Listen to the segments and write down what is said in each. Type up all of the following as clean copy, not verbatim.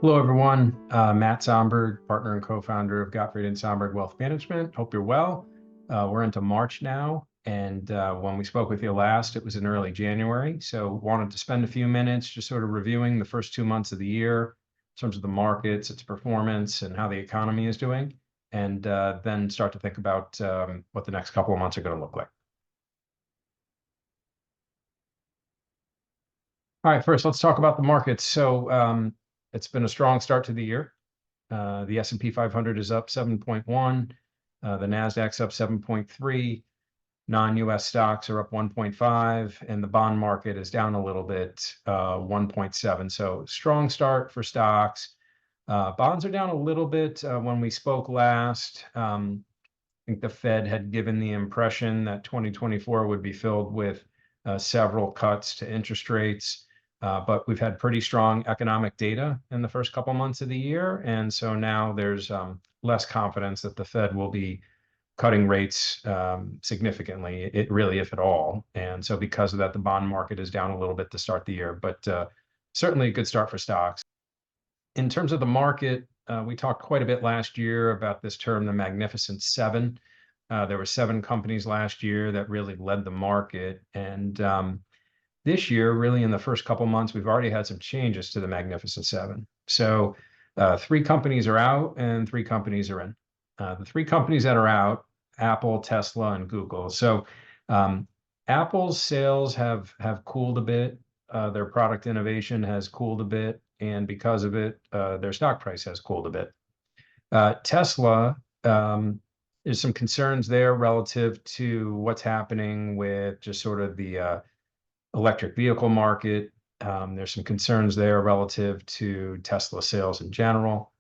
Hello, everyone. Matt Somberg, partner and co-founder of Gottfried and Somberg Wealth Management. Hope you're well. We're into March now, and when we spoke with you last, it was in early January. So wanted to spend a few minutes just sort of reviewing the first 2 months of the year in terms of the markets, its performance, and how the economy is doing, and then start to think about what the next couple of months are going to look like. All right, first, let's talk about the markets. So it's been a strong start to the year. The S&P 500 is up 7.1. The Nasdaq's up 7.3. Non-US stocks are up 1.5, and the bond market is down a little bit, 1.7. So strong start for stocks. Bonds are down a little bit. When we spoke last, I think the Fed had given the impression that 2024 would be filled with several cuts to interest rates. But we've had pretty strong economic data in the first couple months of the year. And so now there's less confidence that the Fed will be cutting rates significantly, it really, if at all. And so because of that, the bond market is down a little bit to start the year, but certainly a good start for stocks. In terms of the market, we talked quite a bit last year about this term, the Magnificent Seven. There were 7 companies last year that really led the market. And this year, really in the first couple months, we've already had some changes to the Magnificent Seven. So 3 companies are out and 3 companies are in. The 3 companies that are out, Apple, Tesla, and Google. So Apple's sales have cooled a bit. Their product innovation has cooled a bit. And because of it, their stock price has cooled a bit. Tesla, there's some concerns there relative to what's happening with just sort of the electric vehicle market. There's some concerns there relative to Tesla sales in general.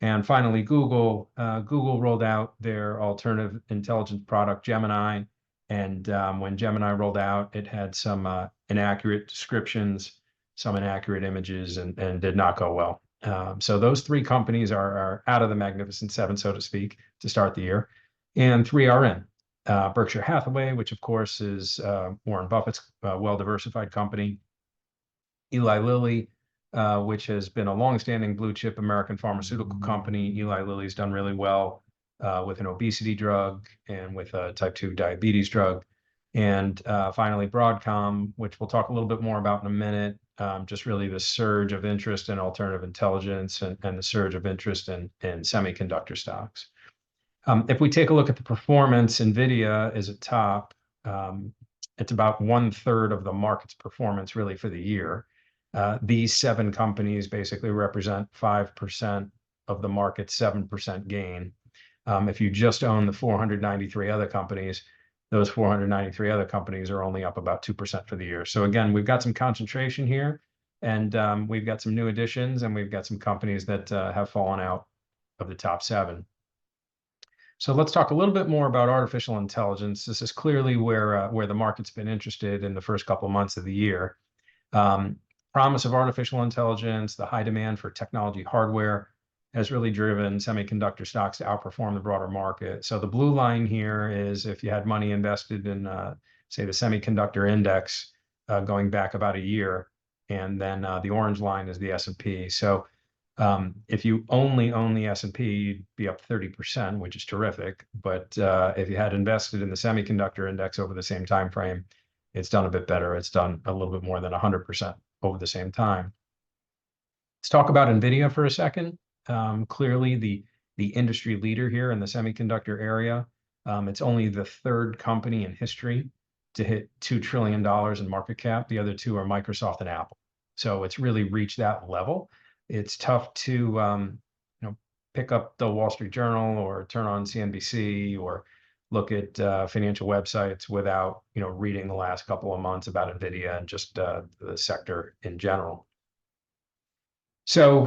And finally, Google. Google rolled out their alternative intelligence product, Gemini. And when Gemini rolled out, it had some inaccurate descriptions, some inaccurate images, and did not go well. So those 3 companies are out of the Magnificent Seven, so to speak, to start the year. And 3 are in. Berkshire Hathaway, which of course is Warren Buffett's well-diversified company. Eli Lilly, which has been a long-standing blue chip American pharmaceutical company. Eli Lilly's done really well with an obesity drug and with a type 2 diabetes drug. And finally, Broadcom, which we'll talk a little bit more about in a minute, just really the surge of interest in alternative intelligence and the surge of interest in semiconductor stocks. If we take a look at the performance, NVIDIA is at top. It's about 1/3 of the market's performance really for the year. These 7 companies basically represent 5% of the market's 7% gain. If you just own the 493 other companies, those 493 other companies are only up about 2% for the year. So again, we've got some concentration here, and we've got some new additions, and we've got some companies that have fallen out of the top 7. So let's talk a little bit more about artificial intelligence. This is clearly where the market's been interested in the first couple of months of the year. Promise of artificial intelligence, the high demand for technology hardware has really driven semiconductor stocks to outperform the broader market. So the blue line here is if you had money invested in, say, the semiconductor index going back about a year, and then the orange line is the S&P. So if you only own the S&P, you'd be up 30%, which is terrific. But if you had invested in the semiconductor index over the same time frame, it's done a bit better. It's done a little bit more than 100% over the same time. Let's talk about NVIDIA for a second. Clearly, the industry leader here in the semiconductor area. It's only the 3rd company in history to hit $2 trillion in market cap. The other 2 are Microsoft and Apple. So it's really reached that level. It's tough to pick up the Wall Street Journal or turn on CNBC or look at financial websites without reading the last couple of months about NVIDIA and just the sector in general. So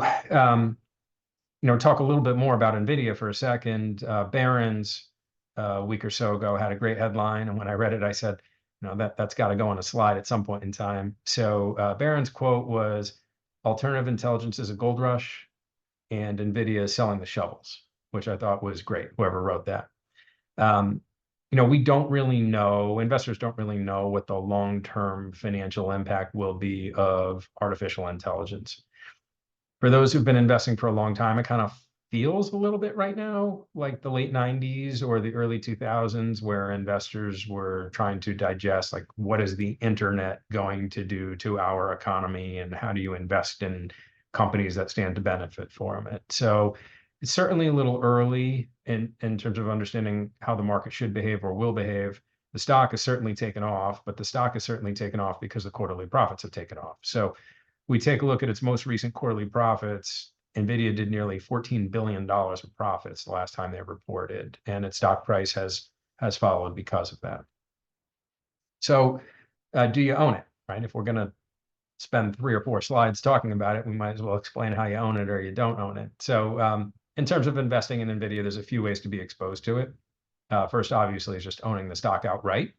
talk a little bit more about NVIDIA for a second. Barron's a week or so ago had a great headline, and when I read it, I said, that's got to go on a slide at some point in time. So Barron's quote was, "Alternative intelligence is a gold rush, and NVIDIA is selling the shovels," which I thought was great, whoever wrote that. We don't really know, investors don't really know what the long-term financial impact will be of artificial intelligence. For those who've been investing for a long time, it kind of feels a little bit right now like the late 90s or the early 2000s, where investors were trying to digest, like, what is the internet going to do to our economy, and how do you invest in companies that stand to benefit from it? So it's certainly a little early in terms of understanding how the market should behave or will behave. The stock has certainly taken off, but the stock has certainly taken off because the quarterly profits have taken off. So we take a look at its most recent quarterly profits. NVIDIA did nearly $14 billion of profits the last time they reported, and its stock price has followed because of that. So do you own it, right? If we're going to spend 3 or 4 slides talking about it, we might as well explain how you own it or you don't own it. So in terms of investing in NVIDIA, there's a few ways to be exposed to it. First, obviously, is just owning the stock outright.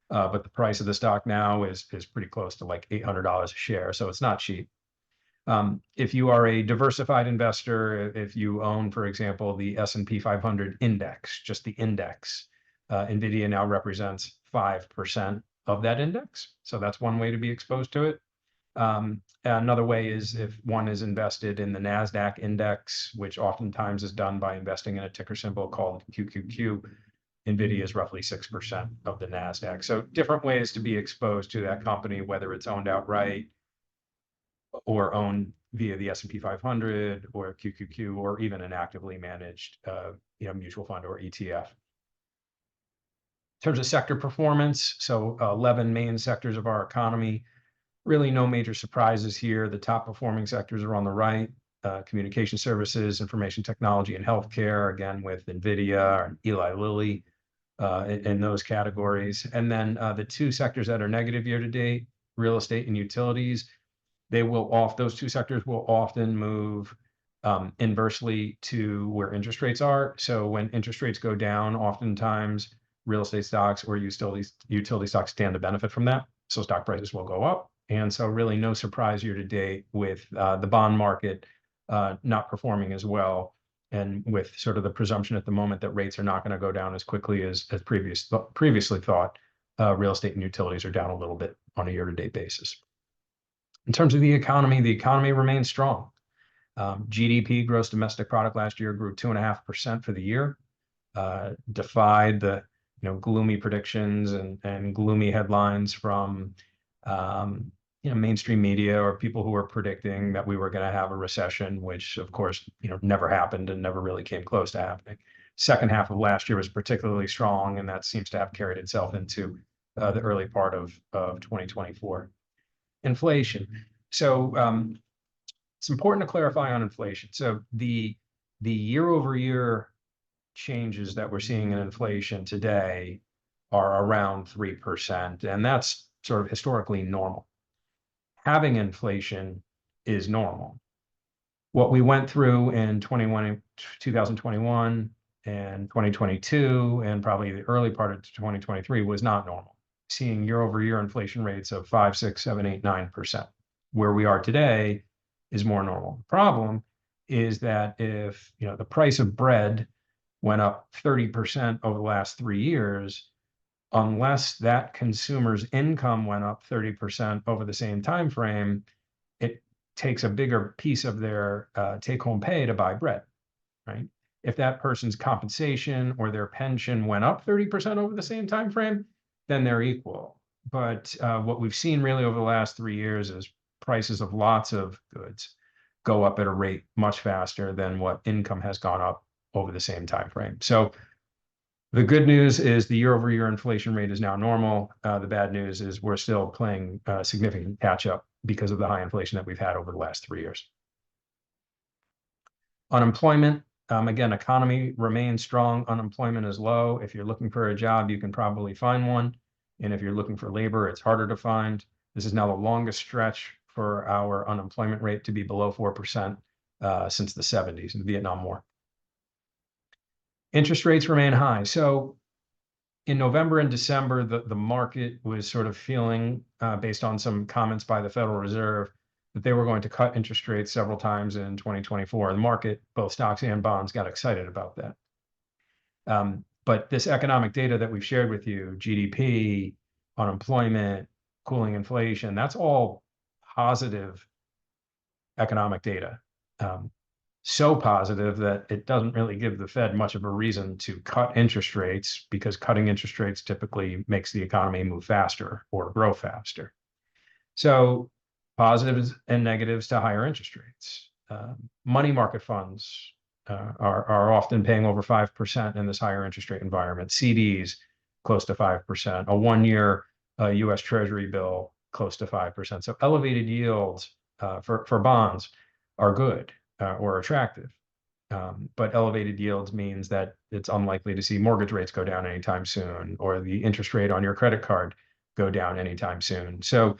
But the price of the stock now is pretty close to like $800 a share, so it's not cheap. If you are a diversified investor, if you own, for example, the S&P 500 index, just the index, NVIDIA now represents 5% of that index. So that's one way to be exposed to it. Another way is if one is invested in the NASDAQ index, which oftentimes is done by investing in a ticker symbol called QQQ. NVIDIA is roughly 6% of the NASDAQ. So different ways to be exposed to that company, whether it's owned outright or owned via the S&P 500 or QQQ, or even an actively managed mutual fund or ETF. In terms of sector performance, so 11 main sectors of our economy, really no major surprises here. The top performing sectors are on the right: communication services, information technology, and healthcare, again with NVIDIA and Eli Lilly in those categories. And then the 2 sectors that are negative year to date, real estate and utilities, those 2 sectors will often move inversely to where interest rates are. So when interest rates go down, oftentimes real estate stocks or utility stocks stand to benefit from that. So stock prices will go up. And so really no surprise year to date with the bond market not performing as well, and with sort of the presumption at the moment that rates are not going to go down as quickly as previously thought. Real estate and utilities are down a little bit on a year-to-date basis. In terms of the economy remains strong. GDP, gross domestic product, last year grew 2.5% for the year, defied the gloomy predictions and gloomy headlines from mainstream media or people who were predicting that we were going to have a recession, which of course never happened and never really came close to happening. Second half of last year was particularly strong, and that seems to have carried itself into the early part of 2024. Inflation. So it's important to clarify on inflation. So the year-over-year changes that we're seeing in inflation today are around 3%, and that's sort of historically normal. Having inflation is normal. What we went through in 2021 and 2022 and probably the early part of 2023 was not normal. Seeing year-over-year inflation rates of 5, 6, 7, 8, 9%. Where we are today is more normal. The problem is that if the price of bread went up 30% over the last 3 years, unless that consumer's income went up 30% over the same time frame, it takes a bigger piece of their take-home pay to buy bread, right? If that person's compensation or their pension went up 30% over the same time frame, then they're equal. But what we've seen really over the last 3 years is prices of lots of goods go up at a rate much faster than what income has gone up over the same time frame. So the good news is the year-over-year inflation rate is now normal. The bad news is we're still playing significant catch-up because of the high inflation that we've had over the last 3 years. Unemployment, again, economy remains strong. Unemployment is low. If you're looking for a job, you can probably find one. And if you're looking for labor, it's harder to find. This is now the longest stretch for our unemployment rate to be below 4% since the 70s in the Vietnam War. Interest rates remain high. So in November and December, the market was sort of feeling, based on some comments by the Federal Reserve, that they were going to cut interest rates several times in 2024. The market, both stocks and bonds, got excited about that. But this economic data that we've shared with you, GDP, unemployment, cooling inflation, that's all positive economic data. So positive that it doesn't really give the Fed much of a reason to cut interest rates, because cutting interest rates typically makes the economy move faster or grow faster. So positives and negatives to higher interest rates. Money market funds are often paying over 5% in this higher interest rate environment. CDs close to 5%. A 1-year U.S. Treasury bill close to 5%. So elevated yields for bonds are good or attractive. But elevated yields means that it's unlikely to see mortgage rates go down anytime soon, or the interest rate on your credit card go down anytime soon. So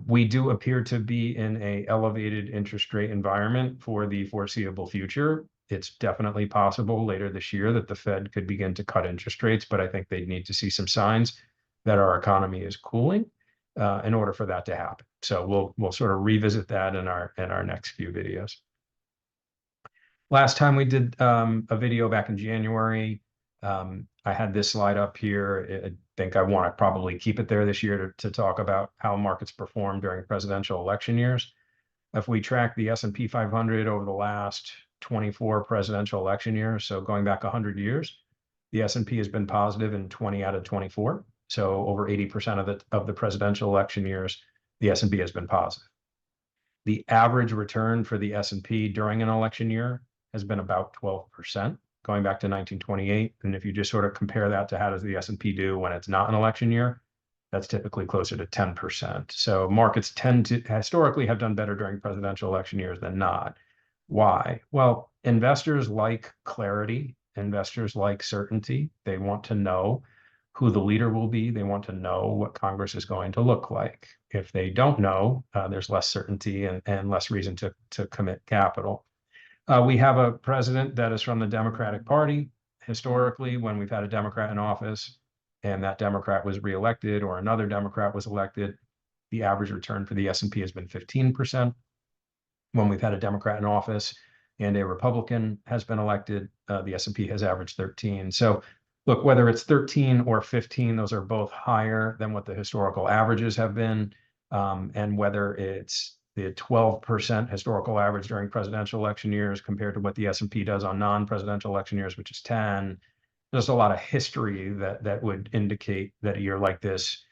we do appear to be in a elevated interest rate environment for the foreseeable future. It's definitely possible later this year that the Fed could begin to cut interest rates, but I think they'd need to see some signs that our economy is cooling in order for that to happen. So we'll sort of revisit that in our next few videos. Last time we did a video back in January, I had this slide up here. I think I want to probably keep it there this year to talk about how markets perform during presidential election years. If we track the S&P 500 over the last 24 presidential election years, so going back 100 years, the S&P has been positive in 20 out of 24. So over 80% of the presidential election years, the S&P has been positive. The average return for the S&P during an election year has been about 12%. Going back to 1928. And if you just sort of compare that to how does the S&P do when it's not an election year, that's typically closer to 10%. So markets tend to historically have done better during presidential election years than not. Why? Well, investors like clarity. Investors like certainty. They want to know who the leader will be. They want to know what Congress is going to look like. If they don't know, there's less certainty and less reason to commit capital. We have a president that is from the Democratic Party. Historically, when we've had a Democrat in office and that Democrat was reelected or another Democrat was elected, the average return for the S&P has been 15%. When we've had a Democrat in office and a Republican has been elected, the S&P has averaged 13. So look, whether it's 13 or 15, those are both higher than what the historical averages have been. And whether it's the 12% historical average during presidential election years compared to what the S&P does on non-presidential election years, which is 10. There's a lot of history that would indicate that a year like this,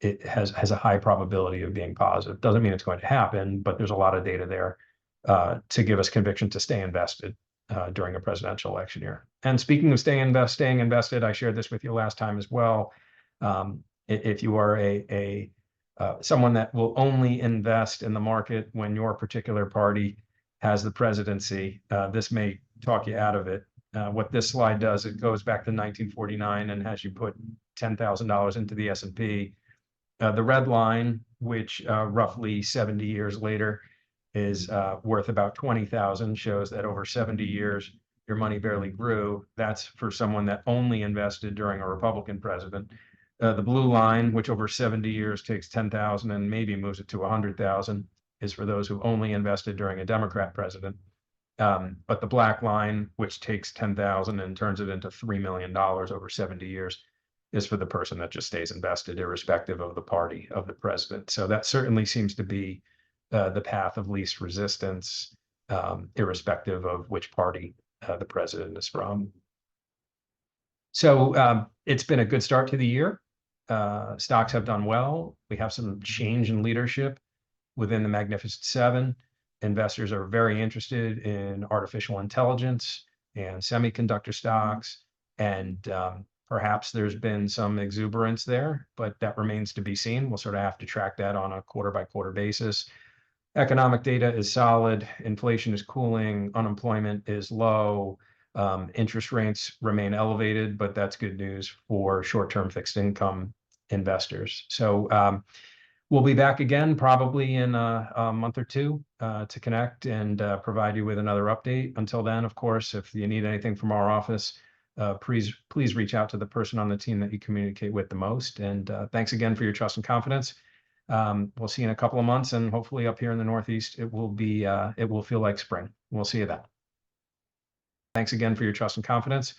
it has a high probability of being positive. Doesn't mean it's going to happen, but there's a lot of data there to give us conviction to stay invested during a presidential election year. And speaking of staying invested, I shared this with you last time as well. If you are someone that will only invest in the market when your particular party has the presidency, this may talk you out of it. What this slide does, it goes back to 1949 and has you put $10,000 into the S&P. The red line, which roughly 70 years later is worth about 20,000, shows that over 70 years, your money barely grew. That's for someone that only invested during a Republican president. The blue line, which over 70 years takes 10,000 and maybe moves it to 100,000, is for those who only invested during a Democrat president. But the black line, which takes 10,000 and turns it into $3 million over 70 years, is for the person that just stays invested, irrespective of the party of the president. So that certainly seems to be the path of least resistance, irrespective of which party the president is from. So it's been a good start to the year. Stocks have done well. We have some change in leadership within the Magnificent Seven. Investors are very interested in artificial intelligence and semiconductor stocks, and perhaps there's been some exuberance there, but that remains to be seen. We'll sort of have to track that on a quarter-by-quarter basis. Economic data is solid. Inflation is cooling. Unemployment is low. Interest rates remain elevated, but that's good news for short-term fixed income investors. So we'll be back again probably in a month or two to connect and provide you with another update. Until then, of course, if you need anything from our office, please reach out to the person on the team that you communicate with the most. And thanks again for your trust and confidence. We'll see you in a couple of months, and hopefully up here in the Northeast, it will feel like spring. We'll see you then. Thanks again for your trust and confidence.